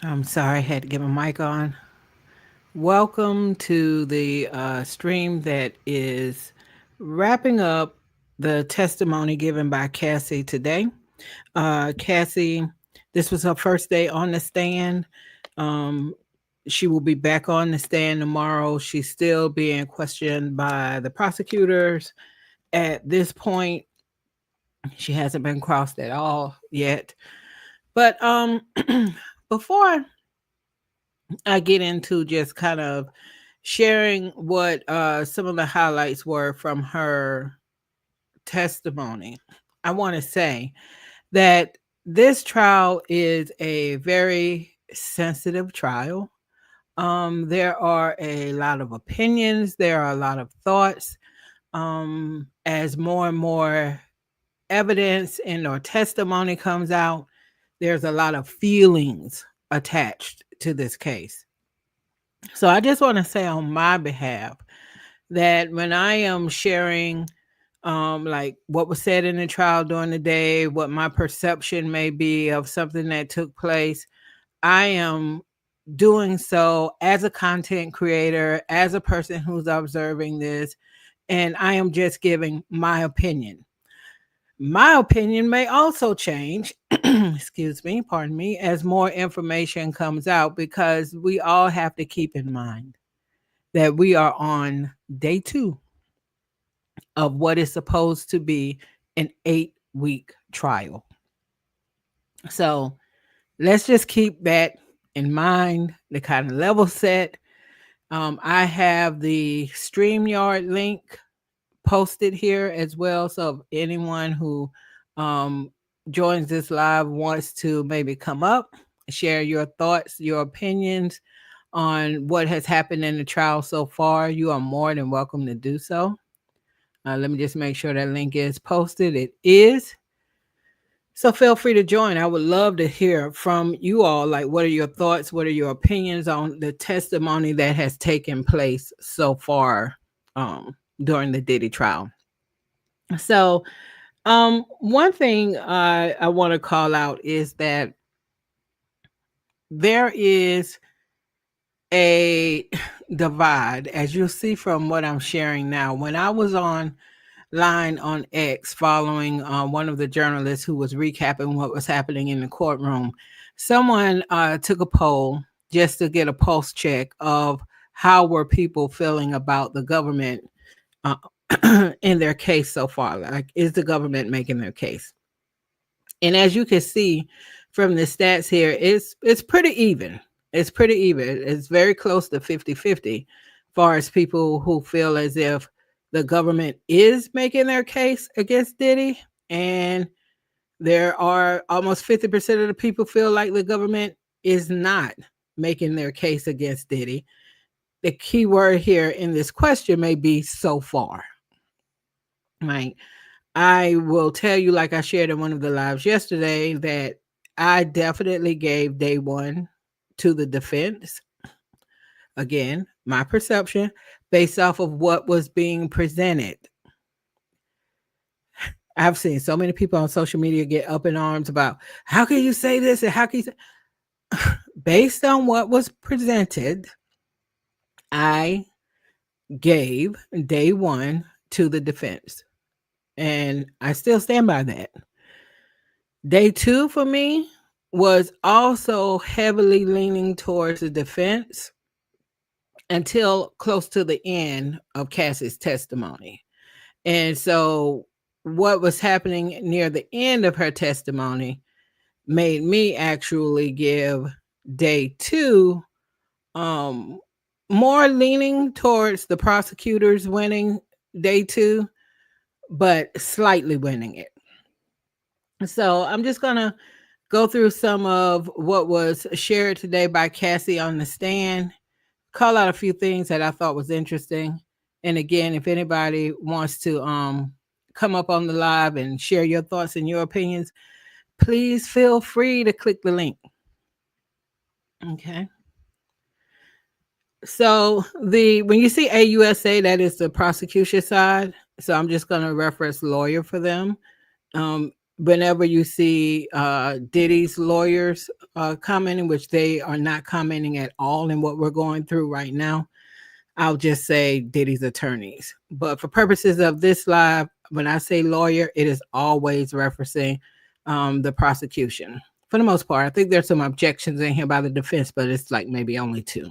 I'm sorry, I had to get my mic on. Welcome to the stream that is wrapping up the testimony given by Cassie today. Cassie, this was her first day on the stand. Um, she will be back on the stand tomorrow. She's still being questioned by the prosecutors. At this point, she hasn't been crossed at all yet. But before I get into just kind of sharing what some of the highlights were from her testimony, I want to say that this trial is a very sensitive trial. There are a lot of opinions, there are a lot of thoughts. As more and more evidence and or testimony comes out, there's a lot of feelings attached to this case. So I just want to say on my behalf that when I am sharing like what was said in the trial during the day, what my perception may be of something that took place, I am doing so as a content creator, as a person who's observing this, and I am just giving my opinion. My opinion may also change, excuse me, pardon me, as more information comes out because we all have to keep in mind that we are on day 2 of what is supposed to be an 8-week trial. So let's just keep that in mind, the kind of level set. I have the StreamYard link posted here as well. So if anyone who um, joins this live wants to maybe come up, share your thoughts, your opinions on what has happened in the trial so far, you are more than welcome to do so. Let me just make sure that link is posted. It is. So feel free to join. I would love to hear from you all. Like, what are your thoughts? What are your opinions on the testimony that has taken place so far during the Diddy trial? So, one thing I want to call out is that there is a divide, as you'll see from what I'm sharing now. When I was on line on X following one of the journalists who was recapping what was happening in the courtroom, someone took a poll just to get a pulse check of how were people feeling about the government uh, in their case so far. Like, is the government making their case? And as you can see from the stats here, it's pretty even. It's pretty even. It's very close to 50-50 far as people who feel as if the government is making their case against Diddy. And there are almost 50% of the people feel like the government is not making their case against Diddy. The key word here in this question may be so far. Right. I will tell you, like I shared in one of the lives yesterday, that I definitely gave day 1 to the defense. Again, my perception based off of what was being presented. I've seen so many people on social media get up in arms about how can you say this and how can you say based on what was presented, I gave day 1 to the defense. And I still stand by that. Day 2 for me was also heavily leaning towards the defense until close to the end of Cassie's testimony. And so what was happening near the end of her testimony made me actually give day 2 um more leaning towards the prosecutors winning day 2, but slightly winning it. So I'm just going to go through some of what was shared today by Cassie on the stand, call out a few things that I thought was interesting. And again, if anybody wants to come up on the live and share your thoughts and your opinions, please feel free to click the link. Okay. So the when you see AUSA, that is the prosecution side. So I'm just going to reference lawyer for them. Um, whenever you see Diddy's lawyers commenting, which they are not commenting at all in what we're going through right now, I'll just say Diddy's attorneys. But for purposes of this live, when I say lawyer, it is always referencing the prosecution. For the most part, I think there's some objections in here by the defense, but it's like maybe only two.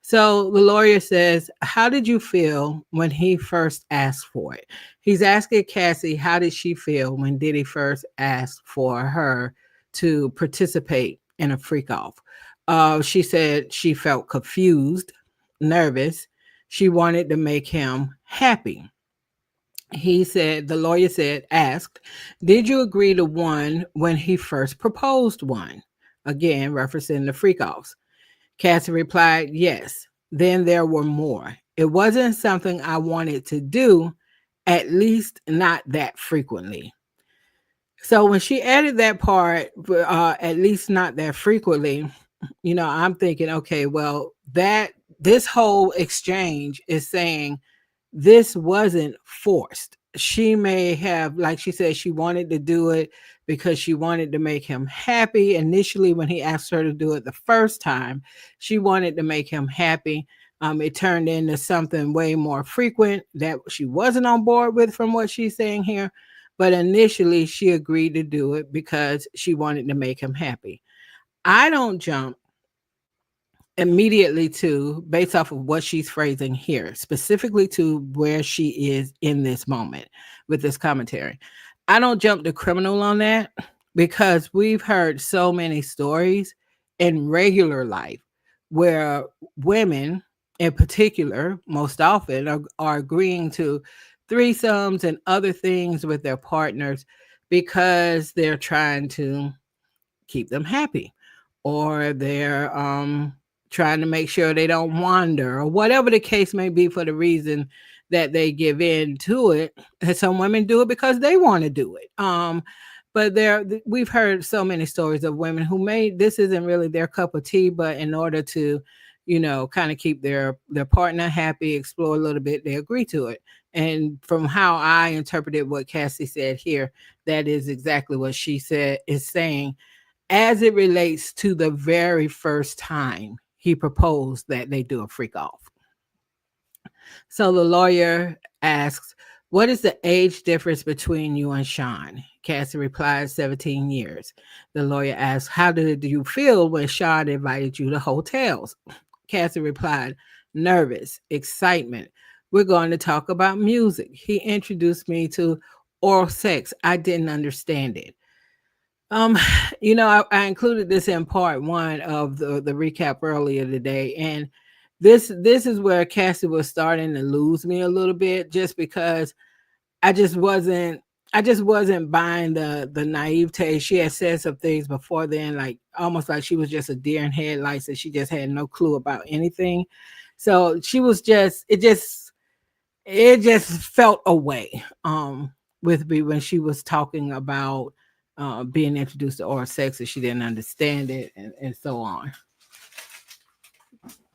So the lawyer says, how did you feel when he first asked for it? He's asking Cassie, how did she feel when Diddy first asked for her to participate in a freak off? She said she felt confused, nervous. She wanted to make him happy. He said, the lawyer said, asked, did you agree to one when he first proposed one? Again, referencing the freak offs. Cassie replied, yes. Then there were more. It wasn't something I wanted to do, at least not that frequently. So when she added that part, at least not that frequently, I'm thinking, okay, well, this whole exchange is saying this wasn't forced. She may have, like she said, she wanted to do it because she wanted to make him happy. Initially, when he asked her to do it the first time, she wanted to make him happy. It turned into something way more frequent that she wasn't on board with, from what she's saying here. But initially, she agreed to do it because she wanted to make him happy. I don't jump immediately to, based off of what she's phrasing here, specifically to where she is in this moment with this commentary. I don't jump to criminal on that because we've heard so many stories in regular life where women in particular, most often, are agreeing to threesomes and other things with their partners because they're trying to keep them happy, or they're trying to make sure they don't wander, or whatever the case may be, for the reason that they give in to it. And some women do it because they want to do it. But we've heard so many stories of women who this isn't really their cup of tea, but in order to, kind of keep their partner happy, explore a little bit, they agree to it. And from how I interpreted what Cassie said here, that is exactly what she said is saying, as it relates to the very first time he proposed that they do a freak off. So the lawyer asks, what is the age difference between you and Sean? Cassie replies, 17 years. The lawyer asks, how did you feel when Sean invited you to hotels? Cassie replied, nervous, excitement. We're going to talk about music. He introduced me to oral sex. I didn't understand it. Um, I included this in part one of the recap earlier today, and this is where Cassie was starting to lose me a little bit, just because I just wasn't I just wasn't buying the naivete. She had said some things before then, like almost like she was just a deer in headlights, and she just had no clue about anything. So she was just it just felt away with me when she was talking about being introduced to oral sex, and she didn't understand it, and so on.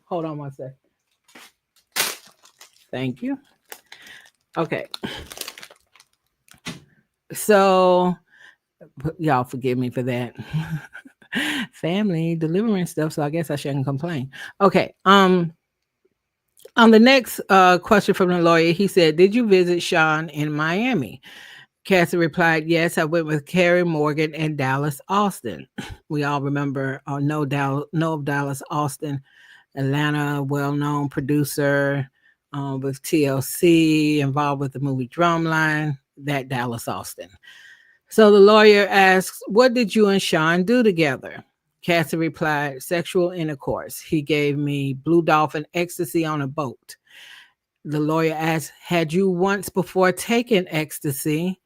Hold on one second. Thank you. Okay. So y'all forgive me for that. Family delivering stuff, so I guess I shouldn't complain. Okay. On the next question from the lawyer, he said, did you visit Sean in Miami? Cassie replied, yes, I went with Carrie Morgan and Dallas Austin. We all remember or know of Dallas Austin, Atlanta, well-known producer with TLC, involved with the movie Drumline, that Dallas Austin. So the lawyer asks, what did you and Sean do together? Cassie replied, sexual intercourse. He gave me blue dolphin ecstasy on a boat. The lawyer asked, had you once before taken ecstasy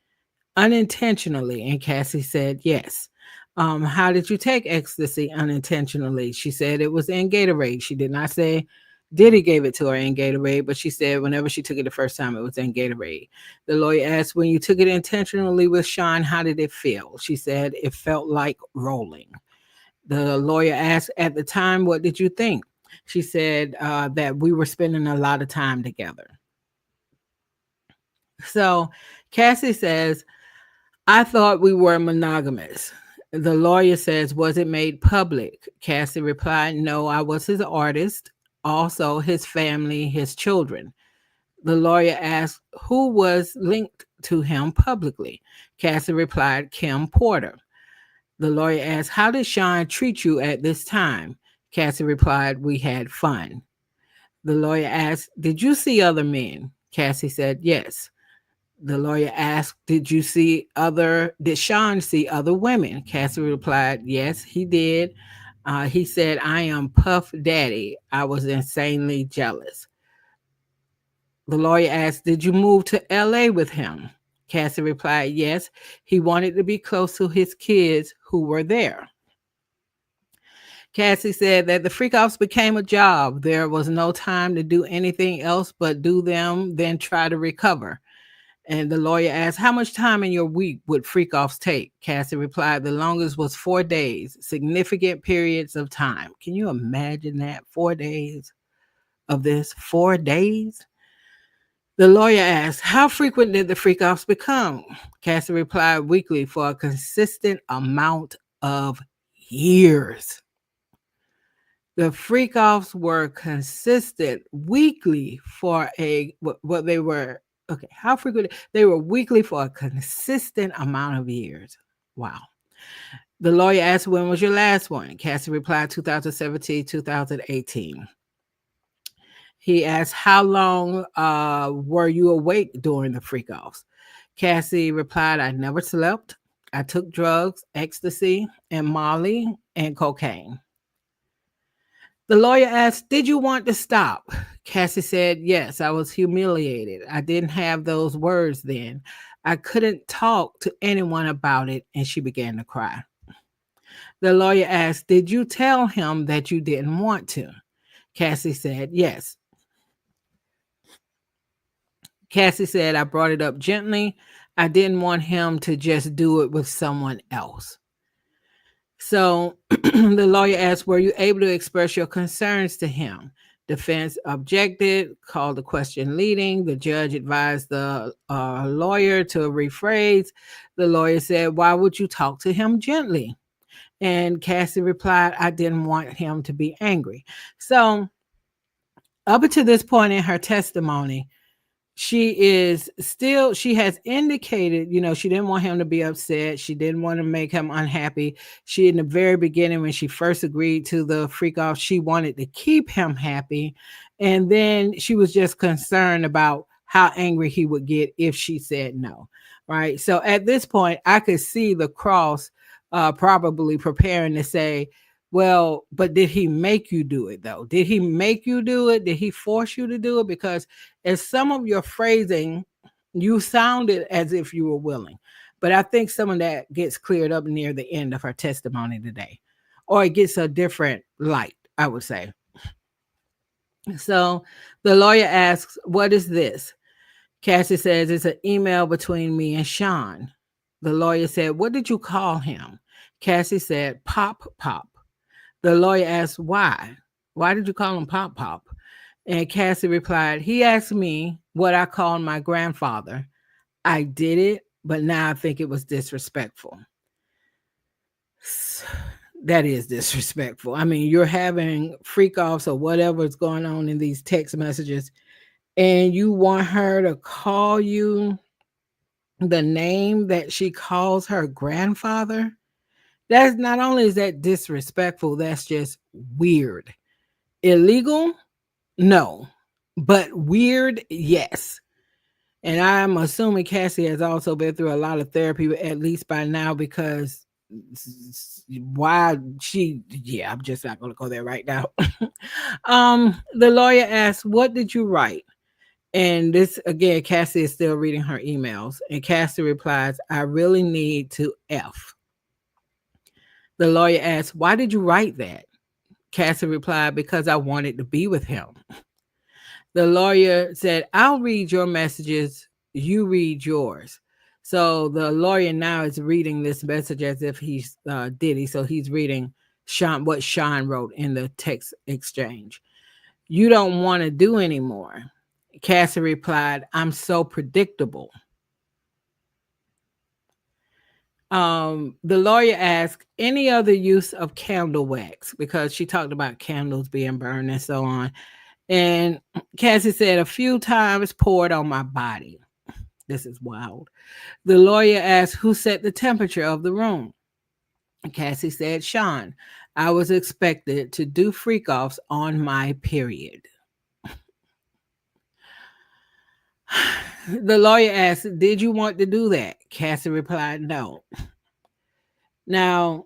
unintentionally? And Cassie said, yes. How did you take ecstasy unintentionally? She said it was in Gatorade. She did not say Diddy gave it to her in Gatorade, but she said whenever she took it the first time, it was in Gatorade. The lawyer asked, when you took it intentionally with Sean, how did it feel? She said it felt like rolling. The lawyer asked, at the time, what did you think? She said that we were spending a lot of time together. So Cassie says, I thought we were monogamous. The lawyer says, was it made public? Cassie replied, no, I was his artist, also his family, his children. The lawyer asked, who was linked to him publicly? Cassie replied, Kim Porter. The lawyer asked, how did Sean treat you at this time? Cassie replied, we had fun. The lawyer asked, did you see other men? Cassie said, yes. The lawyer asked, did Sean see other women? Cassie replied, yes, he did. He said, I am Puff Daddy. I was insanely jealous. The lawyer asked, did you move to LA with him? Cassie replied, yes. He wanted to be close to his kids who were there. Cassie said that the freak-offs became a job. There was no time to do anything else but do them, then try to recover. And the lawyer asked, how much time in your week would freak-offs take? Cassie replied, the longest was 4 days, significant periods of time. Can you imagine that? 4 days of this? 4 days? The lawyer asked, how frequent did the freak-offs become? Cassie replied, weekly for a consistent amount of years. The freak-offs were consistent weekly for what they were. Okay, how frequent? They were weekly for a consistent amount of years. Wow. The lawyer asked, when was your last one? Cassie replied, 2017, 2018. He asked, how long were you awake during the freak-offs? Cassie replied, I never slept. I took drugs, ecstasy, and Molly, and cocaine. The lawyer asked, did you want to stop? Cassie said, yes, I was humiliated. I didn't have those words then. I couldn't talk to anyone about it, and she began to cry. The lawyer asked, did you tell him that you didn't want to? Cassie said, yes. Cassie said, I brought it up gently. I didn't want him to just do it with someone else. So the lawyer asked, were you able to express your concerns to him? Defense objected, called the question leading. The judge advised the lawyer to rephrase. The lawyer said, why would you talk to him gently? And Cassie replied, I didn't want him to be angry. So up until this point in her testimony, she has indicated, she didn't want him to be upset. She didn't want to make him unhappy. She, in the very beginning, when she first agreed to the freak off, she wanted to keep him happy. And then she was just concerned about how angry he would get if she said no. Right. So at this point, I could see the cross probably preparing to say, well, but did he make you do it though? Did he make you do it? Did he force you to do it? Because as some of your phrasing, you sounded as if you were willing. But I think some of that gets cleared up near the end of her testimony today, or it gets a different light, I would say. So the lawyer asks, what is this? Cassie says, it's an email between me and Sean. The lawyer said, what did you call him? Cassie said, Pop Pop. The lawyer asked, why? Why did you call him Pop Pop? And Cassie replied, he asked me what I called my grandfather. I did it, but now I think it was disrespectful. That is disrespectful. I mean, you're having freak offs or whatever is going on in these text messages, and you want her to call you the name that she calls her grandfather. That's not only is that disrespectful, that's just weird. Illegal? No. But weird? Yes. And I'm assuming Cassie has also been through a lot of therapy, at least by now, because I'm just not going to go there right now. The lawyer asked, what did you write? And this, again, Cassie is still reading her emails. And Cassie replies, I really need to F. The lawyer asked, why did you write that? Cassie replied, because I wanted to be with him. The lawyer said, I'll read your messages, you read yours. So the lawyer now is reading this message as if he's Diddy. So he's reading what Sean wrote in the text exchange. You don't want to do anymore. Cassie replied, I'm so predictable. The lawyer asked any other use of candle wax because she talked about candles being burned and so on. And Cassie said a few times poured on my body. This is wild. The lawyer asked who set the temperature of the room. Cassie said, Sean, I was expected to do freak offs on my period. The lawyer asked, did you want to do that? Cassie replied, no. Now,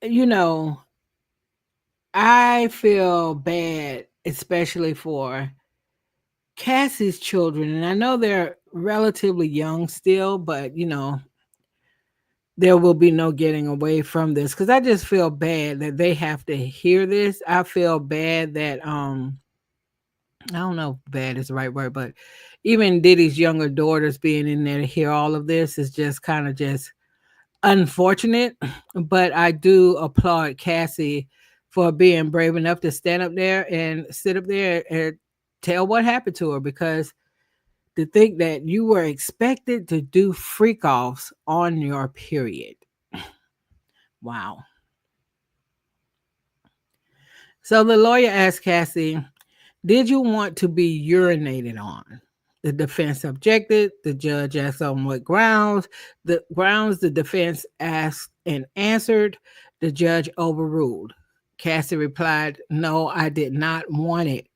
you know, I feel bad, especially for Cassie's children. And I know they're relatively young still, but, there will be no getting away from this because I just feel bad that they have to hear this. I feel bad that, I don't know if bad is the right word, but even Diddy's younger daughters being in there to hear all of this is just kind of just unfortunate. But I do applaud Cassie for being brave enough to stand up there and sit up there and tell what happened to her because to think that you were expected to do freak offs on your period. Wow. So the lawyer asked Cassie, did you want to be urinated on? The defense objected. The judge asked on what grounds. The grounds the defense asked and answered. The judge overruled. Cassie replied, no, I did not want it.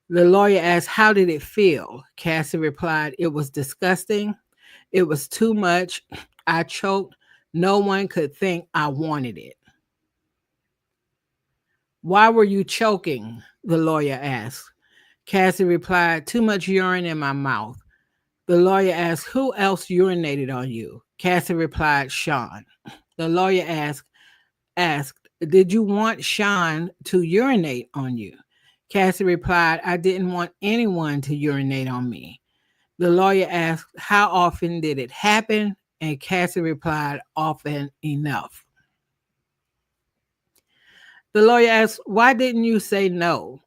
The lawyer asked, how did it feel? Cassie replied, it was disgusting. It was too much. I choked. No one could think I wanted it. Why were you choking? The lawyer asked. Cassie replied, too much urine in my mouth. The lawyer asked, who else urinated on you? Cassie replied, Sean. The lawyer asked, did you want Sean to urinate on you? Cassie replied, I didn't want anyone to urinate on me. The lawyer asked, how often did it happen? And Cassie replied, often enough. The lawyer asked, why didn't you say no?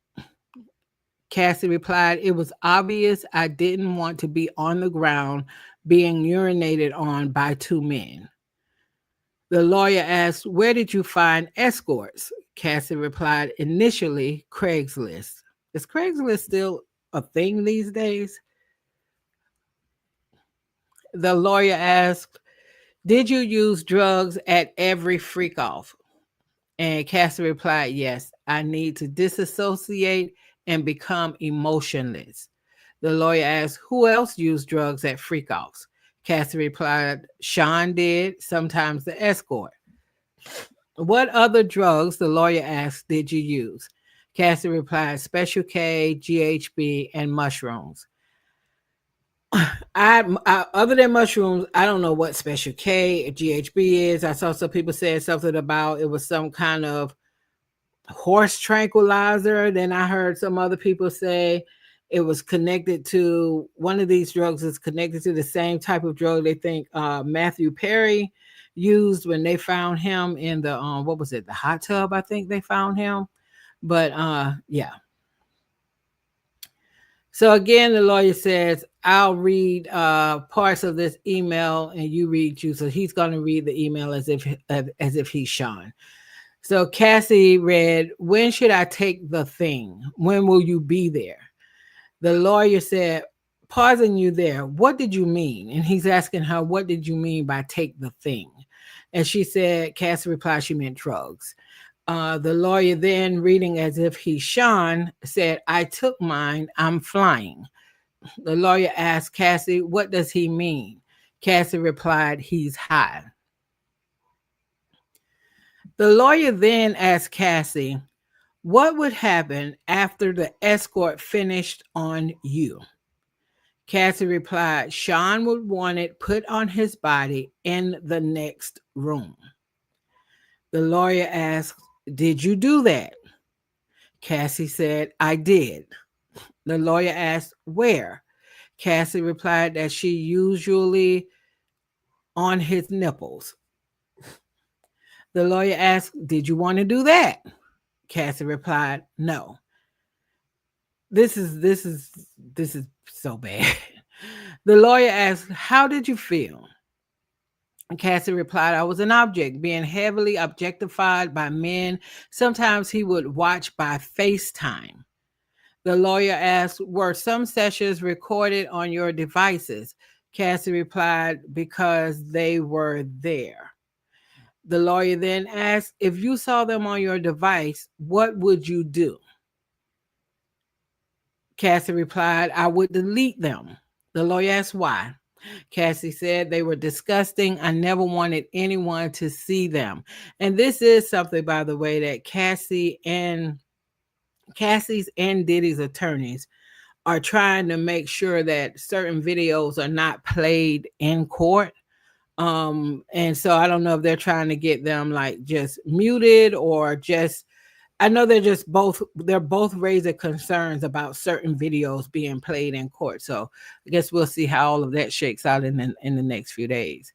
Cassie replied, it was obvious I didn't want to be on the ground being urinated on by two men. The lawyer asked, where did you find escorts? Cassie replied, initially, Craigslist. Is Craigslist still a thing these days? The lawyer asked, did you use drugs at every freak off? And Cassie replied, yes, I need to disassociate and become emotionless. The lawyer asked, who else used drugs at freak offs? Cassie replied, Sean did, sometimes the escort. What other drugs, the lawyer asked, did you use? Cassie replied, Special K, GHB, and mushrooms. I other than mushrooms, I don't know what Special K or GHB is. I saw some people saying something about it was some kind of horse tranquilizer. Then I heard some other people say it was connected to one of these drugs is connected to the same type of drug they think Matthew Perry used when they found him in the what was it, the hot tub, I think they found him. But yeah. So again, the lawyer says, I'll read parts of this email and you read you. So he's going to read the email as if he's Sean. So Cassie read, when should I take the thing? When will you be there? The lawyer said, pausing you there, what did you mean? And he's asking her, what did you mean by take the thing? And she said, Cassie replied, she meant drugs. The lawyer then, reading as if he's Sean, said, I took mine, I'm flying. The lawyer asked Cassie, what does he mean? Cassie replied, he's high. The lawyer then asked Cassie, what would happen after the escort finished on you? Cassie replied, Sean would want it put on his body in the next room. The lawyer asked, did you do that? Cassie said, I did. The lawyer asked, where? Cassie replied that she usually on his nipples. The lawyer asked, did you want to do that? Cassie replied, no. This is so bad. The lawyer asked, how did you feel? Cassie replied, I was an object being heavily objectified by men. Sometimes he would watch by FaceTime. The lawyer asked, were some sessions recorded on your devices? Cassie replied, because they were there. The lawyer then asked, if you saw them on your device, what would you do? Cassie replied, I would delete them. The lawyer asked why. Cassie said they were disgusting. I never wanted anyone to see them. And this is something, by the way, that Cassie's and Diddy's attorneys are trying to make sure that certain videos are not played in court. And so I don't know if they're trying to get them like just muted or just, I know they're both raising concerns about certain videos being played in court. So I guess we'll see how all of that shakes out in the next few days.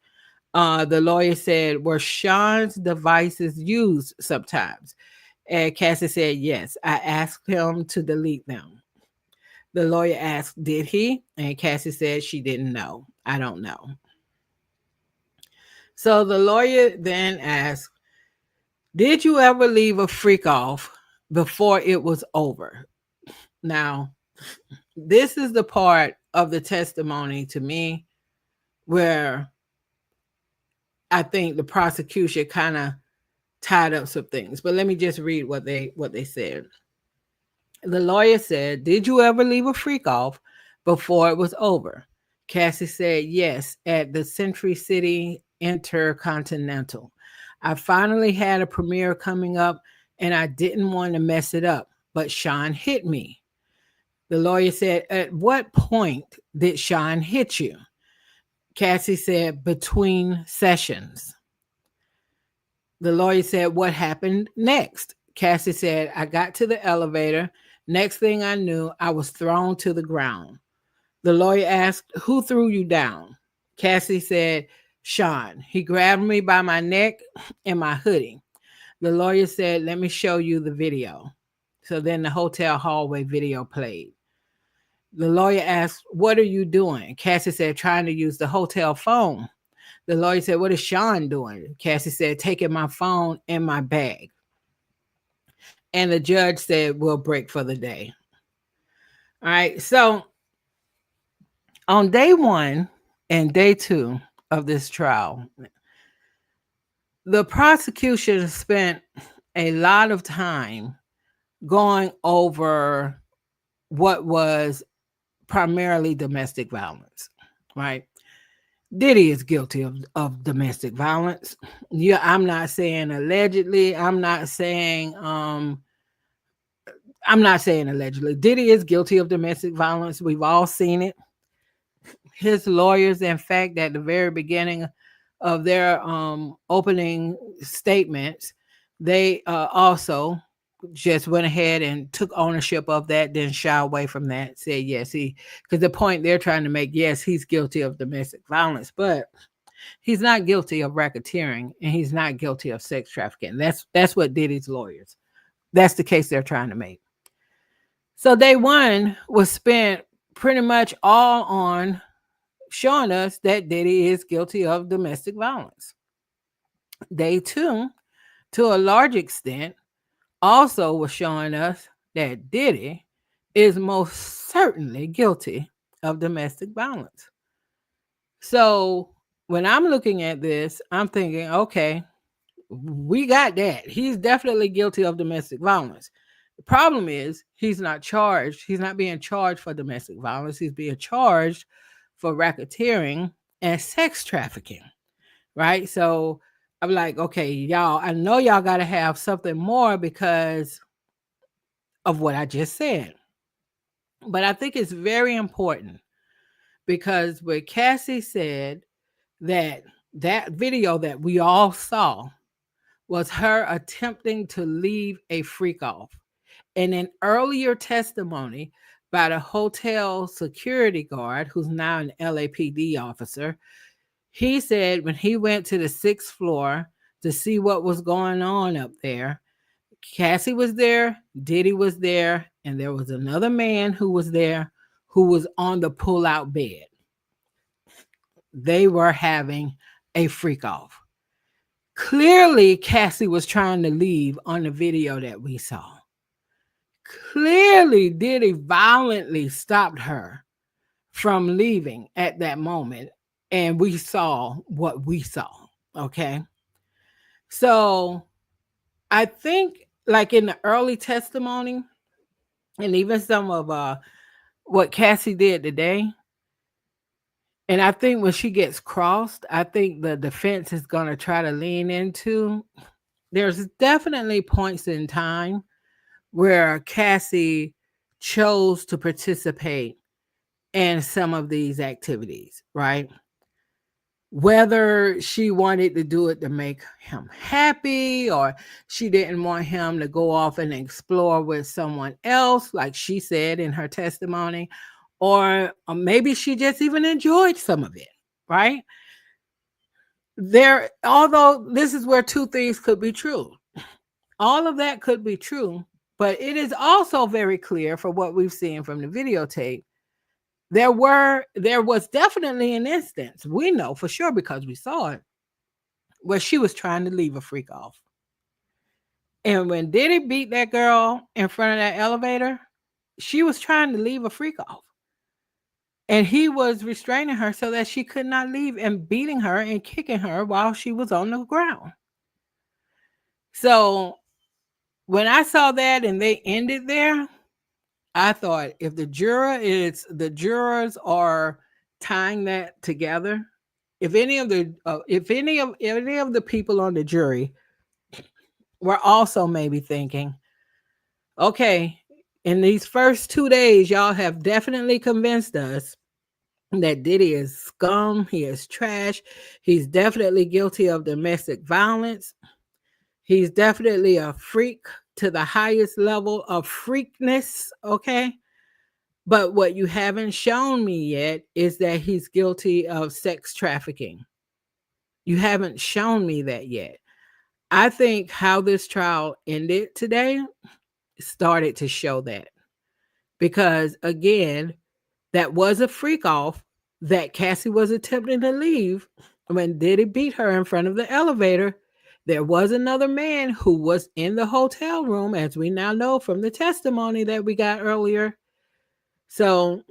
The lawyer said, were Sean's devices used sometimes? And Cassie said, yes. I asked him to delete them. The lawyer asked, did he? And Cassie said she didn't know. I don't know. So the lawyer then asked, did you ever leave a freak off before it was over? Now, this is the part of the testimony to me where I think the prosecution kind of tied up some things. But let me just read what they said. The lawyer said, did you ever leave a freak off before it was over? Cassie said, yes, at the Century City Intercontinental. I finally had a premiere coming up and I didn't want to mess it up, but Sean hit me. The lawyer said, at what point did Sean hit you? Cassie said, between sessions. The lawyer said, what happened next? Cassie said, I got to the elevator. Next thing I knew, I was thrown to the ground. The lawyer asked, who threw you down? Cassie said, Sean. He grabbed me by my neck and my hoodie. The lawyer said, let me show you the video. So then the hotel hallway video played. The lawyer asked, what are you doing? Cassie said, trying to use the hotel phone. The lawyer said, what is Sean doing? Cassie said, taking my phone and my bag. And the judge said, we'll break for the day. All right. So on day 1 and day 2 of this trial, the prosecution spent a lot of time going over what was primarily domestic violence, right? Diddy is guilty of domestic violence. Yeah, I'm not saying allegedly. I'm not saying allegedly. Diddy is guilty of domestic violence. We've all seen it. His lawyers, in fact, at the very beginning of their opening statements, they also just went ahead and took ownership of that, didn't shy away from that, said yes, because the point they're trying to make, yes, he's guilty of domestic violence, but he's not guilty of racketeering and he's not guilty of sex trafficking. That's what Diddy's lawyers, that's the case they're trying to make. So day 1 was spent pretty much all on showing us that Diddy is guilty of domestic violence. Day 2, to a large extent, also was showing us that Diddy is most certainly guilty of domestic violence. So when I'm looking at this, I'm thinking, okay, we got that. He's definitely guilty of domestic violence. The problem is he's not charged. He's not being charged for domestic violence. He's being charged for racketeering and sex trafficking, right? So I'm like, okay, y'all, I know y'all got to have something more because of what I just said. But I think it's very important because what Cassie said, that video that we all saw was her attempting to leave a freak off. In an earlier testimony by the hotel security guard, who's now an LAPD officer, he said when he went to the 6th floor to see what was going on up there, Cassie was there, Diddy was there, and there was another man who was there who was on the pull-out bed. They were having a freak off. Clearly, Cassie was trying to leave on the video that we saw. Clearly, Diddy violently stopped her from leaving at that moment. And we saw what we saw. Okay. So I think, like in the early testimony, and even some of what Cassie did today, and I think when she gets crossed, I think the defense is going to try to lean into. There's definitely points in time where Cassie chose to participate in some of these activities, right? Whether she wanted to do it to make him happy or she didn't want him to go off and explore with someone else, like she said in her testimony, or maybe she just even enjoyed some of it, right? Although this is where two things could be true. All of that could be true, but it is also very clear for what we've seen from the videotape. There was definitely an instance, we know for sure because we saw it, where she was trying to leave a freak off. And when Diddy beat that girl in front of that elevator, she was trying to leave a freak off. And he was restraining her so that she could not leave and beating her and kicking her while she was on the ground. So when I saw that and they ended there, I thought if the jurors are tying that together, if any of the people on the jury were also maybe thinking, okay, in these first 2 days, y'all have definitely convinced us that Diddy is scum, he is trash, he's definitely guilty of domestic violence, he's definitely a freak to the highest level of freakness, okay? But what you haven't shown me yet is that he's guilty of sex trafficking. You haven't shown me that yet. I think how this trial ended today started to show that. Because again, that was a freak off that Cassie was attempting to leave when Diddy beat her in front of the elevator. There was another man who was in the hotel room, as we now know from the testimony that we got earlier. So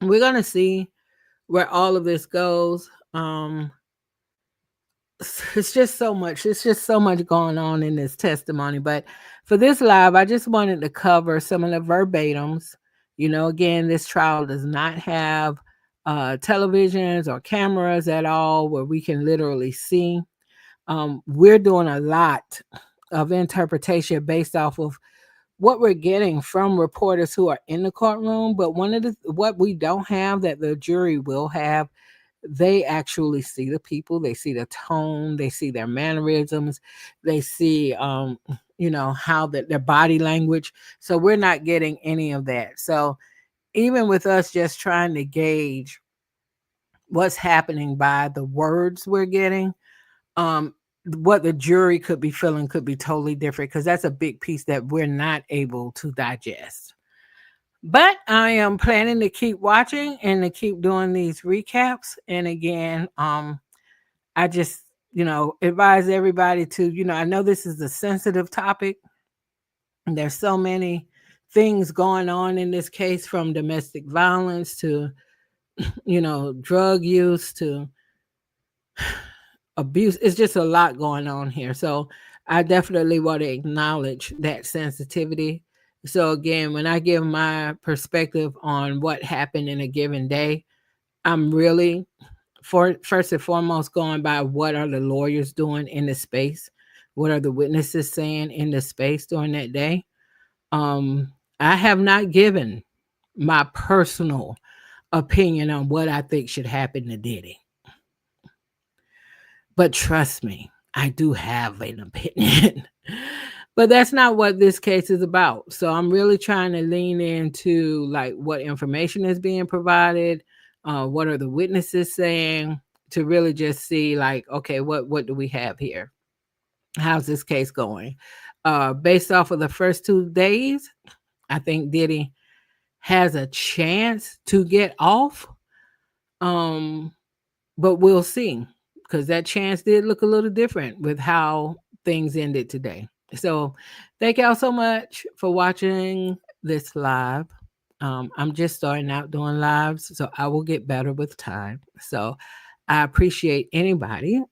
we're going to see where all of this goes. It's just so much. It's just so much going on in this testimony. But for this live, I just wanted to cover some of the verbatims. Again, this trial does not have televisions or cameras at all where we can literally see. We're doing a lot of interpretation based off of what we're getting from reporters who are in the courtroom. But what we don't have that the jury will have, they actually see the people, they see the tone, they see their mannerisms, they see how their body language. So we're not getting any of that. So even with us just trying to gauge what's happening by the words we're getting, what the jury could be feeling could be totally different, because that's a big piece that we're not able to digest. But I am planning to keep watching and to keep doing these recaps. And again, I just, advise everybody to, I know this is a sensitive topic. And there's so many things going on in this case, from domestic violence to, drug use to abuse. It's just a lot going on here. So I definitely want to acknowledge that sensitivity. So again, when I give my perspective on what happened in a given day, I'm really first and foremost going by what are the lawyers doing in the space, what are the witnesses saying in the space during that day. I have not given my personal opinion on what I think should happen to Diddy. But trust me, I do have an opinion. But that's not what this case is about. So I'm really trying to lean into like what information is being provided, what are the witnesses saying, to really just see like, okay, what do we have here? How's this case going? Based off of the first 2 days, I think Diddy has a chance to get off. Um, but we'll see, because that chance did look a little different with how things ended today. So, thank y'all so much for watching this live. I'm just starting out doing lives, so I will get better with time. So, I appreciate anybody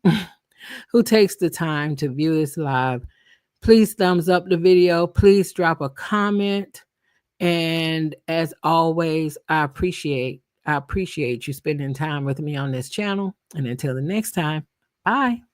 who takes the time to view this live. Please thumbs up the video. Please drop a comment. And as always, I appreciate you spending time with me on this channel. And until the next time, bye.